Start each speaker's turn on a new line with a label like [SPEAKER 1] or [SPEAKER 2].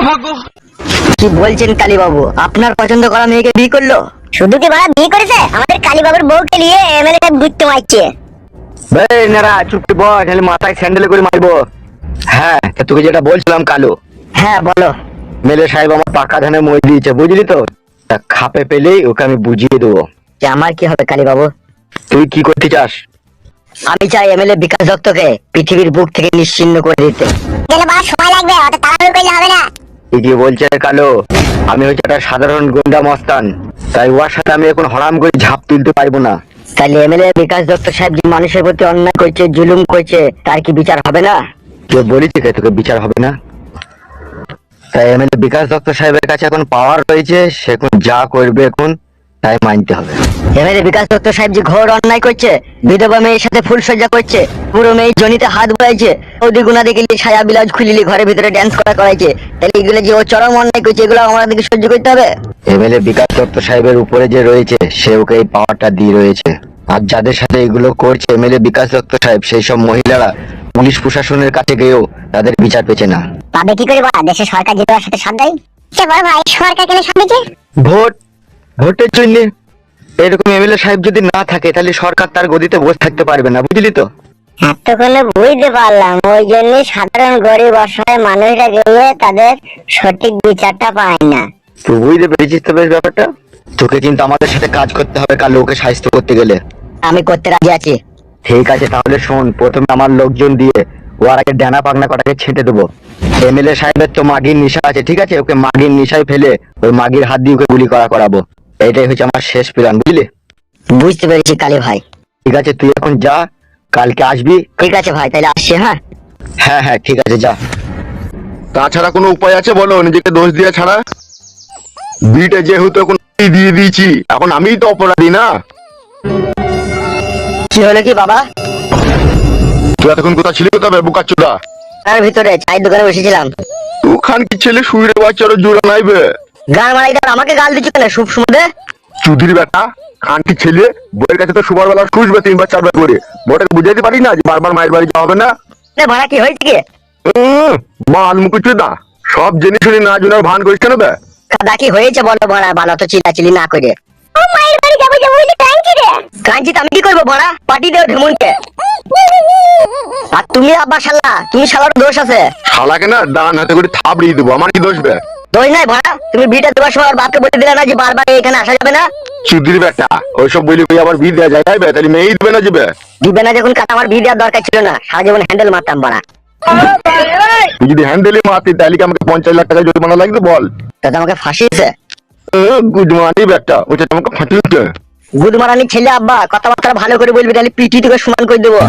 [SPEAKER 1] কি বলছেন কালী বাবু, আপনার পছন্দ করা মেয়েকে বিয়ে করলো?
[SPEAKER 2] শুধু কি বাড়া বিয়ে করেছে, আমাদের কালী বাবুর বউকে নিয়ে এমএলএ সাহেব ঘুরতে মারছে।
[SPEAKER 3] এই নারা চুপটি বল, তাহলে মাথায় স্যান্ডেল করে মারবো। হ্যাঁ, তোকে যেটা বলছিলাম কালু।
[SPEAKER 1] হ্যাঁ বলো।
[SPEAKER 3] মেলে সাহেব আমার পাকা ধানে মই দিয়েছে, বুঝলি তো? তা খাপে পেলেই ওকে আমি বুঝিয়ে দেবো।
[SPEAKER 1] যে আমার কি হবে কালী বাবু?
[SPEAKER 3] তুই কি করতে চাস?
[SPEAKER 1] আমি চাই এমএলএ বিকাশ দত্তকে পৃথিবীর বুক থেকে নিশ্চিহ্ন করে দিতে।
[SPEAKER 2] গেলে বাড়া সময় লাগবে, অত তাড়াহুড়ো করলে হবে না।
[SPEAKER 3] তুই কি বলছে কালু? আমি হচ্ছে একটা সাধারণ গুন্ডা মস্তান, তাই ওর সাথে আমি এখন হরাম করে ঝাঁপ তুলতে পারবো না।
[SPEAKER 1] তাহলে এমএলএ বিকাশ দত্ত সাহেব যে মানুষের প্রতি অন্যায় করছে, জুলুম করছে, তার কি বিচার হবে না?
[SPEAKER 3] কেউ বলেছে কে তোকে বিচার হবে না? তাই এমএলএ বিকাশ দত্ত সাহেবের কাছে এখন পাওয়ার রয়েছে, সে এখন যা করবে এখন তাই মানতে হবে।
[SPEAKER 1] এমএলএ বিকাশ দত্ত সাহেব যে ঘোর অন্যায় করছে, বিধবা মেয়ের সাথে ফুলসজ্জা করছে, পুরো মেয়ে জনিতে হাত বুলাইছে, ওদি গুনা দেখলি ছায়া বিলাজ খুলিলি ঘরের ভিতরে ড্যান্স করাইছে, তাহলে এগুলো যে ও চরম অন্যায় করছে, এগুলো আমাদেরকে সহ্য করতে হবে?
[SPEAKER 3] এমএলএ বিকাশ দত্ত সাহেবের উপরে যে রয়েছে সে ওকে এই পাওয়ারটা দিয়ে রয়েছে। আর যাদের সাথে এগুলো করছে এমএলএ বিকাশ দত্ত সাহেব, সেই সব মহিলারা পুলিশ প্রশাসনের কাছে গিয়েও তাদের বিচার পেছে না।
[SPEAKER 2] পাবে কি করে বাড়া, দেশে সরকার যেটা সাথে সাথ দেয়। সে বড় ভাই, সরকার কেন সাথ দিচ্ছে?
[SPEAKER 3] ভোটের জন্য। এরকম এমএলএ সাহেব যদি না থাকে তাহলে সরকার তার গদিতে বসে থাকতে পারবে না, বুঝলি তো?
[SPEAKER 2] এতক্ষণে বুঝতে পারলাম, ওই জন্য সাধারণ গরিব অসহায় মানুষরা গিয়ে তাদের সঠিক বিচারটা পায় না।
[SPEAKER 3] তুই বুঝতে পেরেছিস তো বেশ ব্যাপারটা? তোকে কিন্তু আমাদের সাথে কাজ করতে হবে কাল ওকে সাহায্য করতে গেলে।
[SPEAKER 1] আমি করতে রাজি আছি।
[SPEAKER 3] ঠিক আছে, তাহলে শোন, প্রথমে আমার লোকজন দিয়ে ওর আগে ডানা পাকনা কটাকে ছেঁটে দেবো। এমএলএ সাহেবের তো মাগির নেশা আছে, ঠিক আছে? ওকে মাগির নেশায় ফেলে ওই মাগির হাত দিয়ে ওকে গুলি করাবো। এটাই হচ্ছে আমার শেষ প্ল্যান, বুঝলি?
[SPEAKER 1] বুঝতে পেরেছি কালী ভাই।
[SPEAKER 3] ঠিক আছে, তুই এখন যা, কালকে আসবি।
[SPEAKER 1] ঠিক আছে ভাই, তাহলে আসছি। হ্যাঁ
[SPEAKER 3] হ্যাঁ ঠিক আছে, যা।
[SPEAKER 4] তাছাড়া কোনো উপায় আছে বলো, নিজেকে দোষ দিয়ে ছাড়া? বিটে যেহেতু এখন দিয়ে দিয়েছি, এখন আমিই তো অপরাধী না?
[SPEAKER 1] কি হলো কি বাবা?
[SPEAKER 4] তুই এতক্ষণ কোথা ছিলি, কোথা বুকাচ্ছুদা?
[SPEAKER 1] তার ভিতরে চায়ের দোকানে বসেছিলাম।
[SPEAKER 4] তুই খান কি ছেলে শুইরে বাচ্চারও জোড়া নাইবে?
[SPEAKER 1] গান মারাই দেন, আমাকে গাল দিচ্ছ কেন সুপ সুমদে?
[SPEAKER 4] চুদির বেটা, খানকি ছেলে, বইয়ের কাছে তো সুবার বেলা শুসবে 3 বার 4 বার করে। বউটাকে বুঝাইতে পারি না যে বারবার মায়ের বাড়ি যাওয়া হবে না?
[SPEAKER 1] ভাড়া কি হয়েছে কি?
[SPEAKER 4] মাল মুকুচুদা, সব জেনে শুনে না জুনার ভান করিস কেন বে?
[SPEAKER 1] কাদা কি হয়েছে বলো ভাড়া, ভালো তো চিল্লাচিল্লি না করে।
[SPEAKER 2] ও মায়ের বাড়ি যাবো যাবো বলে কাঁদছি রে।
[SPEAKER 1] কাঞ্চি আমি কি করবো ভাড়া? পার্টি দেও ঢেমুনকে। আর তুমি আব্বা শালা, তুমি শালার দোষ আছে।
[SPEAKER 4] শালাকে না ডান হাতে করে থাবড়িয়ে দেবো, আমার কি দোষ বে?
[SPEAKER 1] দোষ নাই ভাড়া, তুমি বিটা দেওয়ার সময় বাপকে বলে দিলে না যে বারবার এখানে আসা যাবে না?
[SPEAKER 4] চুদির বেটা, ওইসব বলি কই আবার বিয়ে দেওয়া যায় বে? তাহলে মেয়েই দেবে না যাবে?
[SPEAKER 1] দিবে না যখন কাটা, আমার বিয়ে দেওয়ার দরকার ছিল না, সারা জীবন হ্যান্ডেল মারতাম ভাড়া।
[SPEAKER 4] তুই যদি হ্যান্ডেলে মারতি তাহলে কি আমাকে 50 লাখ টাকা জরিমানা লাগবে বল?
[SPEAKER 1] তাতে আমাকে ফাঁসিয়েছে।
[SPEAKER 4] গুড মানি বেটা, ওটা আমাকে ফাটিয়েছে।
[SPEAKER 1] গুদ মারানি ছেলে আব্বা, কথাবার্তা ভালো করে বলবি, তাহলে পিটি তোকে সমান করে দেবো।